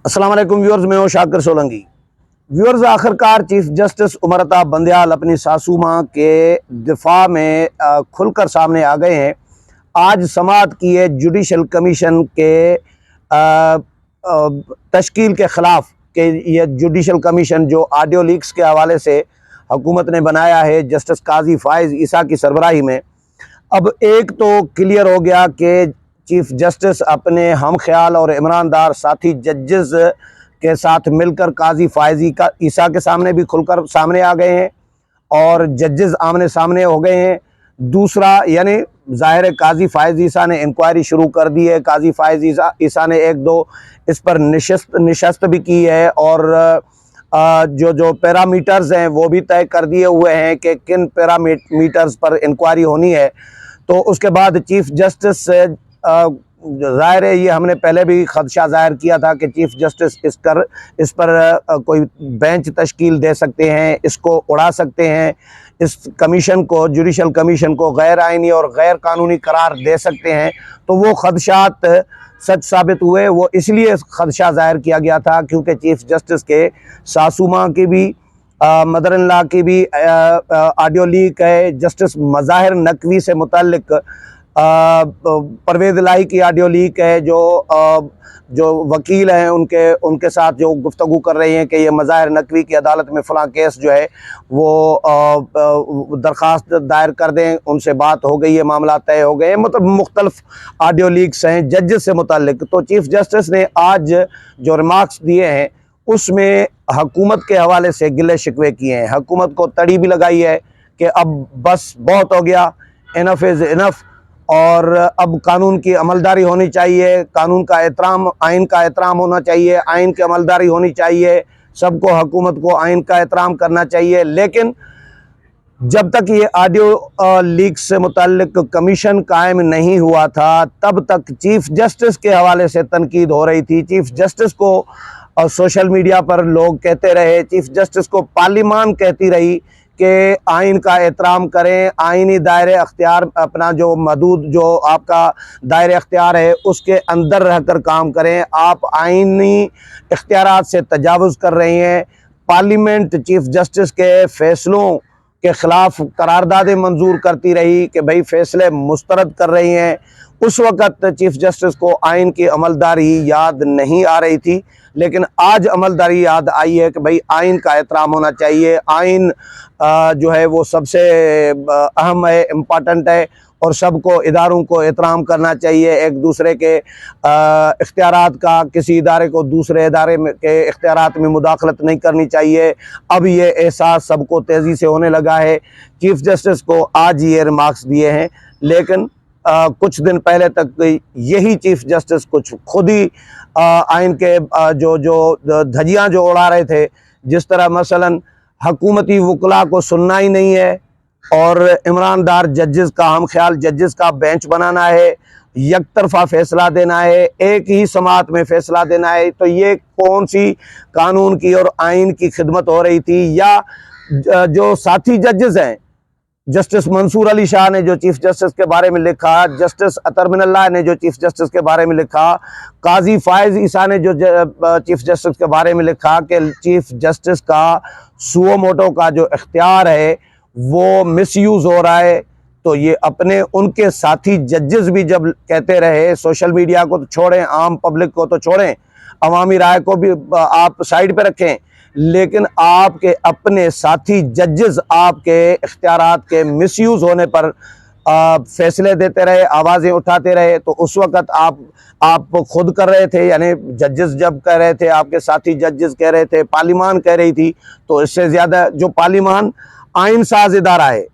अस्सलाम वालेकुम व्यूअर्स, मैं हूं शाकिर सोलंकी। व्यूअर्स, आखिरकार चीफ जस्टिस उमर अता बंदयाल अपनी सासू माँ के दिफा में खुलकर सामने आ गए हैं। आज समाअत की है जुडिशल कमीशन के तश्कील के ख़िलाफ़ कि ये जुडिशल कमीशन जो ऑडियो लीक्स के हवाले से हुकूमत ने बनाया है जस्टिस काजी फ़ाइज़ ईसा की सरबराही में, अब एक तो क्लियर हो गया कि चीफ जस्टिस अपने हम ख्याल और ईमानदार साथी जजेस के साथ मिलकर काजी फ़ाइज़ ईसा के सामने भी खुलकर सामने आ गए हैं और जजेस आमने सामने हो गए हैं। दूसरा, यानी ज़ाहिर है काजी फ़ाइज़ ईसा ने इंक्वायरी शुरू कर दी है। काजी फ़ाइज़ ईसा ने एक दो इस पर निशस्त भी की है और जो पैरामीटर्स हैं वो भी तय कर दिए हुए हैं कि किन पैरामीटर्स पर इंक्वायरी होनी है। तो उसके बाद चीफ जस्टिस से ज़ाहिर है ये हमने पहले भी खदशा ज़ाहिर किया था कि चीफ जस्टिस इस पर कोई बेंच तश्कील दे सकते हैं, इसको उड़ा सकते हैं, इस कमीशन को, जुडिशल कमीशन को गैर आइनी और गैर कानूनी करार दे सकते हैं। तो वो खदशात सच साबित हुए। वो इसलिए खदशा ज़ाहिर किया गया था क्योंकि चीफ जस्टिस के सासू माँ की भी, मदर इन लॉ की भी ऑडियो लीक है। जस्टिस मज़ाहिर नकवी से मुतल्लिक परवेज़ इलाही की ऑडियो लीक है। जो वकील हैं उनके साथ जो गुफ्तगू कर रही हैं कि ये मज़ाहिर नकवी की अदालत में फ़लाँ केस जो है वो दरख्वास्त दायर कर दें, उनसे बात हो गई है, मामला तय हो गए हैं। मतलब मुख्तलिफ ऑडियो लीक्स हैं जजेस से मुतल्लिक। तो चीफ जस्टिस ने आज जो रिमार्क्स दिए हैं उसमें हुकूमत के हवाले से गिले शिकवे किए हैं। हुकूमत को तड़ी भी लगाई है कि अब बस बहुत हो गया, इनफ इज़ इनफ, और अब कानून की अमलदारी होनी चाहिए, कानून का एहतराम, आइन का एहतराम होना चाहिए, आइन की अमलदारी होनी चाहिए, सबको, हुकूमत को आइन का एहतराम करना चाहिए। लेकिन जब तक ये ऑडियो लीक से मुतल्लिक कमीशन कायम नहीं हुआ था तब तक चीफ जस्टिस के हवाले से तनकीद हो रही थी। चीफ जस्टिस को सोशल मीडिया पर लोग कहते रहे, चीफ जस्टिस को पार्लिमान कहती रही कि आइन का एहतराम करें, आइनी दायरे अख्तियार, अपना जो मदूद जो आपका दायरे अख्तियार है उसके अंदर रहकर काम करें। आप आइनी इख्तियारात से तजावुज़ कर रहे हैं। पार्लियामेंट चीफ जस्टिस के फ़ैसलों के ख़िलाफ़ करारदादें मंजूर करती रही कि भाई फ़ैसले मुस्तरद कर रही हैं। उस वक़्त चीफ जस्टिस को आइन की अमलदारी याद नहीं आ रही थी, लेकिन आज अमलदारी याद आई है कि भाई आइन का एहतराम होना चाहिए। आइन जो है वो सबसे अहम है, इम्पॉर्टेंट है, और सबको, इदारों को एहतराम करना चाहिए। एक दूसरे के इख्तियारात का, किसी इदारे को दूसरे इदारे के इख्तियारात में मुदाखलत नहीं करनी चाहिए। अब ये एहसास सबको तेज़ी से होने लगा है। चीफ जस्टिस को आज ये रिमार्क्स दिए हैं, लेकिन कुछ दिन पहले तक यही चीफ जस्टिस कुछ खुद ही आइन के जो धज्जियाँ जो उड़ा रहे थे, जिस तरह मसलन हुकूमती वकला को सुनना ही नहीं है और ईमानदार जजेस का, हम ख्याल जजेस का बेंच बनाना है, एक तरफा फैसला देना है, एक ही समाअत में फैसला देना है। तो ये कौन सी कानून की और आइन की खिदमत हो रही थी? या जो साथी जजेस हैं, जस्टिस मंसूर अली शाह ने जो चीफ जस्टिस के बारे में लिखा, जस्टिस अतर मिनल्लाह ने जो चीफ जस्टिस के बारे में लिखा, काजी फ़ाइज़ ईसा ने जो चीफ जस्टिस के बारे में लिखा कि चीफ जस्टिस का सुओ मोटो का जो इख्तियार है वो मिसयूज़ हो रहा है। तो ये अपने उनके साथी जजेस भी जब कहते रहे, सोशल मीडिया को तो छोड़ें, आम पब्लिक को तो छोड़ें, अवामी राय को भी आप साइड पे रखें, लेकिन आपके अपने साथी जजेस आपके इख्तियारात के मिसयूज़ होने पर फैसले देते रहे, आवाज़ें उठाते रहे। तो उस वक़्त आप खुद कर रहे थे, यानी जजेस जब कह रहे थे, आपके साथी जजेस कह रहे थे, पार्लिमान कह रही थी, तो इससे ज़्यादा जो पार्लिमान आइन साज इदारा है,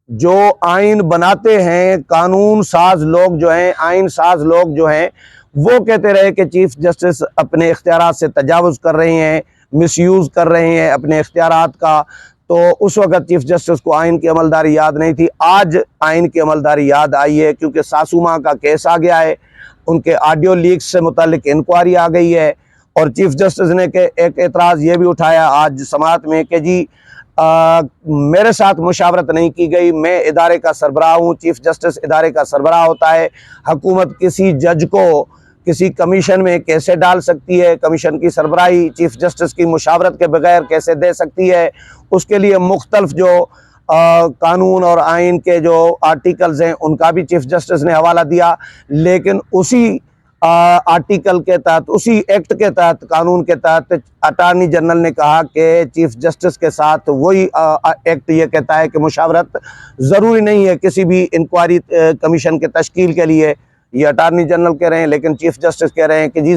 जो आइन बनाते हैं, कानून साज लोग जो हैं, आइन साज लोग जो हैं, वो कहते रहे कि चीफ जस्टिस अपने इख्तियारात से तजावुज़ कर रहे हैं, मिसयूज़ कर रहे हैं अपने इख्तियारात का। तो उस वक़्त चीफ जस्टिस को आइन की अमलदारी याद नहीं थी। आज आइन की अमलदारी याद आई है क्योंकि सासू माँ का केस आ गया है, उनके ऑडियो लीक्स से मुतालिक इंक्वायरी आ गई है। और चीफ जस्टिस ने एक एतराज़ ये भी उठाया आज समाअत में कि जी मेरे साथ मुशावरत नहीं की गई, मैं इदारे का सरबराह हूँ, चीफ जस्टिस इदारे का सरबराह होता है। हुकूमत किसी जज को किसी कमीशन में कैसे डाल सकती है, कमीशन की सरबराही चीफ जस्टिस की मुशावरत के बगैर कैसे दे सकती है, उसके लिए मुख्तलिफ जो कानून और आइन के जो आर्टिकल्स हैं उनका भी चीफ जस्टिस ने हवाला दिया। लेकिन उसी आर्टिकल के तहत, उसी एक्ट के तहत, कानून के तहत अटॉर्नी जनरल ने कहा कि चीफ जस्टिस के साथ वही एक्ट ये कहता है कि मुशावरत ज़रूरी नहीं है किसी भी इंक्वायरी कमीशन के तश्कील के लिए। ये अटॉर्नी जनरल कह रहे हैं, लेकिन चीफ जस्टिस कह रहे हैं कि जी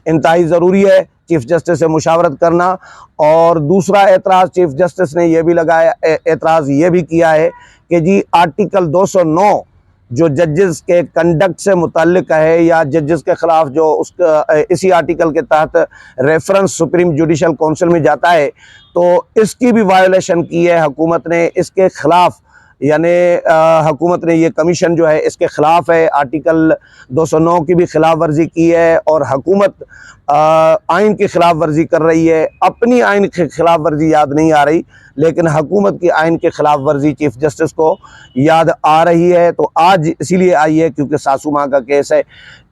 इंतहाई ज़रूरी है चीफ जस्टिस से मुशावरत करना। और दूसरा एतराज़ चीफ जस्टिस ने यह भी लगाया, एतराज़ ये भी किया है कि जी आर्टिकल 209 जो जजेस के कंडक्ट से मुतल्लिक है, या जजेस के ख़िलाफ़ जो उसका इसी आर्टिकल के तहत रेफरेंस सुप्रीम जुडिशल काउंसिल में जाता है, तो इसकी भी वायोलेशन की है हुकूमत ने। इसके ख़िलाफ़ यानी हुकूमत ने ये कमीशन जो है इसके ख़िलाफ़ है, आर्टिकल 209 की भी खिलाफ वर्जी की है। और हुकूमत आइन की खिलाफ वर्जी कर रही है। अपनी आइन की खिलाफ वर्जी याद नहीं आ रही, लेकिन हुकूमत की आइन की खिलाफ वर्जी चीफ जस्टिस को याद आ रही है। तो आज इसीलिए आई है क्योंकि सासू माँ का केस है।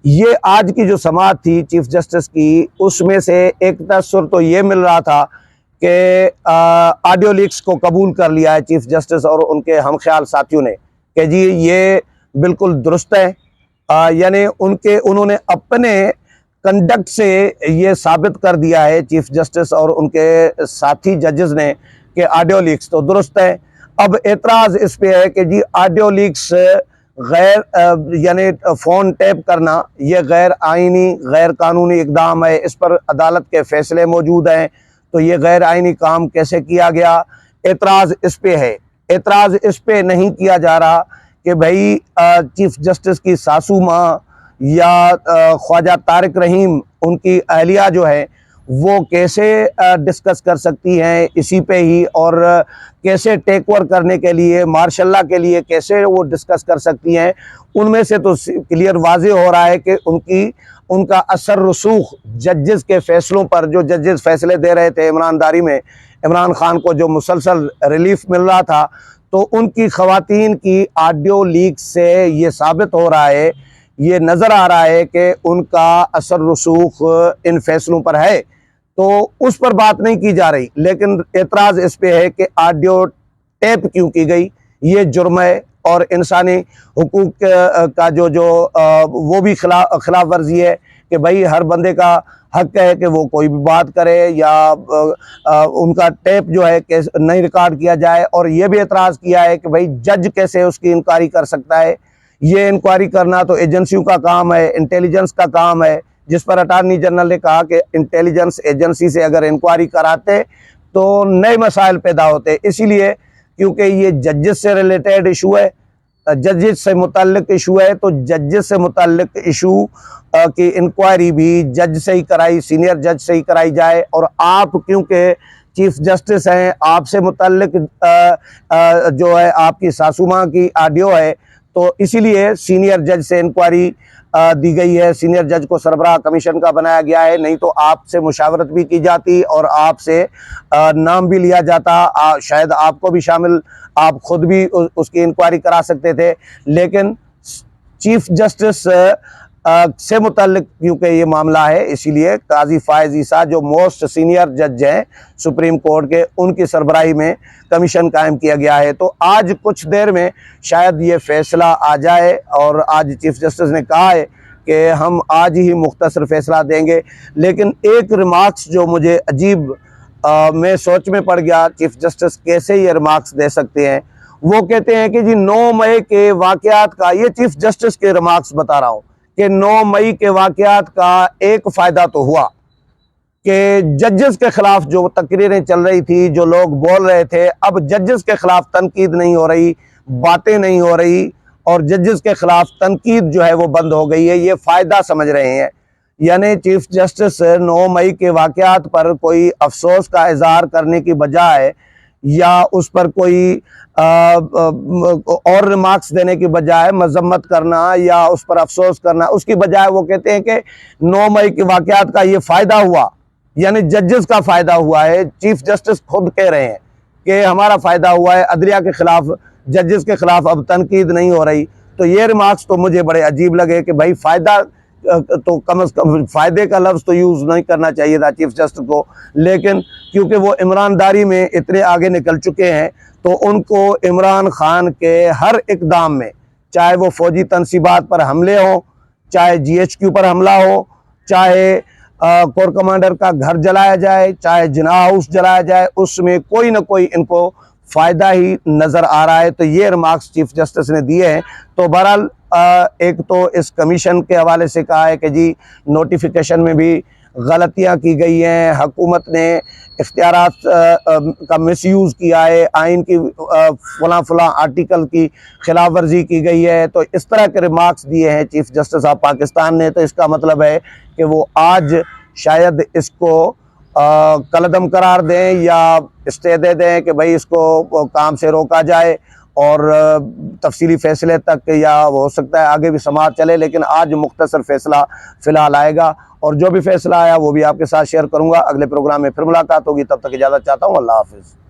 ये आज की जो समाअत थी चीफ जस्टिस की, उसमें से एक तसर तो ये मिल रहा था कि ऑडियो लीक्स को कबूल कर लिया है चीफ जस्टिस और उनके हमख्याल साथियों ने कि जी ये बिल्कुल दुरुस्त है। यानी उन्होंने अपने कंडक्ट से ये साबित कर दिया है चीफ जस्टिस और उनके साथी जजेस ने कि ऑडियो लीक्स तो दुरुस्त है। अब एतराज़ इस पे है कि जी ऑडियो लीक्स गैर यानी फ़ोन टैप करना ये गैर आइनी, गैर कानूनी इक़दाम है। इस पर अदालत के फ़ैसले मौजूद हैं, तो ये गैर आइनी काम कैसे किया गया। एतराज़ इस पे है। एतराज़ इस पे नहीं किया जा रहा कि भाई चीफ जस्टिस की सासू माँ या ख्वाजा तारिक रहीम उनकी अहलिया जो है वो कैसे डिस्कस कर सकती हैं इसी पे ही, और कैसे टेक ओवर करने के लिए, मार्शल्ला के लिए कैसे वो डिस्कस कर सकती हैं। उनमें से तो क्लियर वाज़े हो रहा है कि उनका असर रसूख जजेस के फ़ैसलों पर, जो जजेस फ़ैसले दे रहे थे इमरानदारी में, इमरान खान को जो मुसलसल रिलीफ मिल रहा था, तो उनकी ख़वातीन की ऑडियो लीक से ये साबित हो रहा है, ये नज़र आ रहा है कि उनका असर रसूख इन फ़ैसलों पर है। तो उस पर बात नहीं की जा रही, लेकिन एतराज़ इस पे है कि ऑडियो टेप क्यों की गई, ये जुर्म है। और इंसानी हुकूक का जो वो भी खिलाफ वर्जी है कि भाई हर बंदे का हक है कि वो कोई भी बात करे या उनका टेप जो है कि नहीं रिकॉर्ड किया जाए। और ये भी एतराज़ किया है कि भाई जज कैसे उसकी इंक्वायरी कर सकता है। ये इंक्वायरी करना तो एजेंसियों का काम है, इंटेलिजेंस का काम है, जिस पर अटॉर्नी जनरल ने कहा कि इंटेलिजेंस एजेंसी से अगर इंक्वायरी कराते तो नए मसाइल पैदा होते। इसीलिए क्योंकि ये जजेस से रिलेटेड इशू है, जजेस से मुतल्लिक इशू है, तो जजेस से मुतल्लिक इशू की इंक्वायरी भी जज से ही कराई, सीनियर जज से ही कराई जाए। और आप क्योंकि चीफ जस्टिस हैं, आपसे मुतल्लिक जो है आपकी सासू माँ की ऑडियो है, तो इसीलिए सीनियर जज से इंक्वायरी दी गई है। सीनियर जज को सरबराह कमीशन का बनाया गया है, नहीं तो आपसे मुशावरत भी की जाती और आपसे नाम भी लिया जाता, शायद आपको भी शामिल, आप खुद भी उसकी इंक्वायरी करा सकते थे। लेकिन चीफ जस्टिस से मुतल्लिक क्योंकि ये मामला है, इसीलिए काजी फायज़ ईसा जो मोस्ट सीनियर जज हैं सुप्रीम कोर्ट के, उनकी सरबराही में कमीशन कायम किया गया है। तो आज कुछ देर में शायद ये फैसला आ जाए, और आज चीफ जस्टिस ने कहा है कि हम आज ही मुख्तसर फैसला देंगे। लेकिन एक रिमार्क्स जो मुझे अजीब, मैं सोच में पड़ गया, चीफ जस्टिस कैसे ये रिमार्क्स दे सकते हैं। वो कहते हैं कि जी 9 मई के वाक़यात का, ये चीफ जस्टिस के रिमार्क्स बता रहा हूँ कि 9 मई के वाक़यात का एक फ़ायदा तो हुआ कि जजेस के ख़िलाफ़ जो तकरीरें चल रही थी, जो लोग बोल रहे थे, अब जजेस के ख़िलाफ़ तनकीद नहीं हो रही, बातें नहीं हो रही, और जजेस के ख़िलाफ़ तनकीद जो है वो बंद हो गई है। ये फ़ायदा समझ रहे हैं। यानी चीफ जस्टिस 9 मई के वाक़यात पर कोई अफसोस का इज़हार करने की बजाय, या उस पर कोई और रिमार्क्स देने की बजाय मजम्मत करना या उस पर अफसोस करना, उसकी बजाय वो कहते हैं कि 9 मई के वाक़यात का ये फ़ायदा हुआ, यानी जजेस का फ़ायदा हुआ है। चीफ जस्टिस खुद कह रहे हैं कि हमारा फ़ायदा हुआ है, अदलिया के ख़िलाफ़, जजेस के ख़िलाफ़ अब तनकीद नहीं हो रही। तो ये रिमार्क्स तो मुझे बड़े अजीब लगे कि भाई फ़ायदा तो कम अज़ कम फ़ायदे का लफ्ज़ तो यूज़ नहीं करना चाहिए था चीफ जस्टिस को, लेकिन क्योंकि वो ईमरानदारी में इतने आगे निकल चुके हैं तो उनको इमरान खान के हर इक़दाम में, चाहे वो फ़ौजी तनसीबात पर हमले हों, चाहे GHQ पर हमला हो, चाहे कोर कमांडर का घर जलाया जाए, चाहे जिन्ना हाउस जलाया जाए, उसमें कोई ना कोई इनको फ़ायदा ही नज़र आ रहा है। तो ये रिमार्क्स चीफ जस्टिस ने दिए हैं। तो बहरहाल एक तो इस कमीशन के हवाले से कहा है कि जी नोटिफिकेशन में भी गलतियां की गई हैं, हुकूमत ने इख्तियारात का मिसयूज़ किया है, आइन की फला आर्टिकल की खिलाफ वर्जी की गई है। तो इस तरह के रिमार्क्स दिए हैं चीफ जस्टिस ऑफ पाकिस्तान ने। तो इसका मतलब है कि वो आज शायद इसको कलअदम करार दें या स्टे दे दें कि भाई इसको काम से रोका जाए और तफसीली फ़ैसले तक, या हो सकता है आगे भी समाअत चले, लेकिन आज मुख्तसर फ़ैसला फ़िलहाल आएगा और जो भी फ़ैसला आया वो भी आपके साथ शेयर करूँगा। अगले प्रोग्राम में फिर मुलाकात होगी, तब तक इजाज़त चाहता हूँ। अल्लाह हाफ़िज़।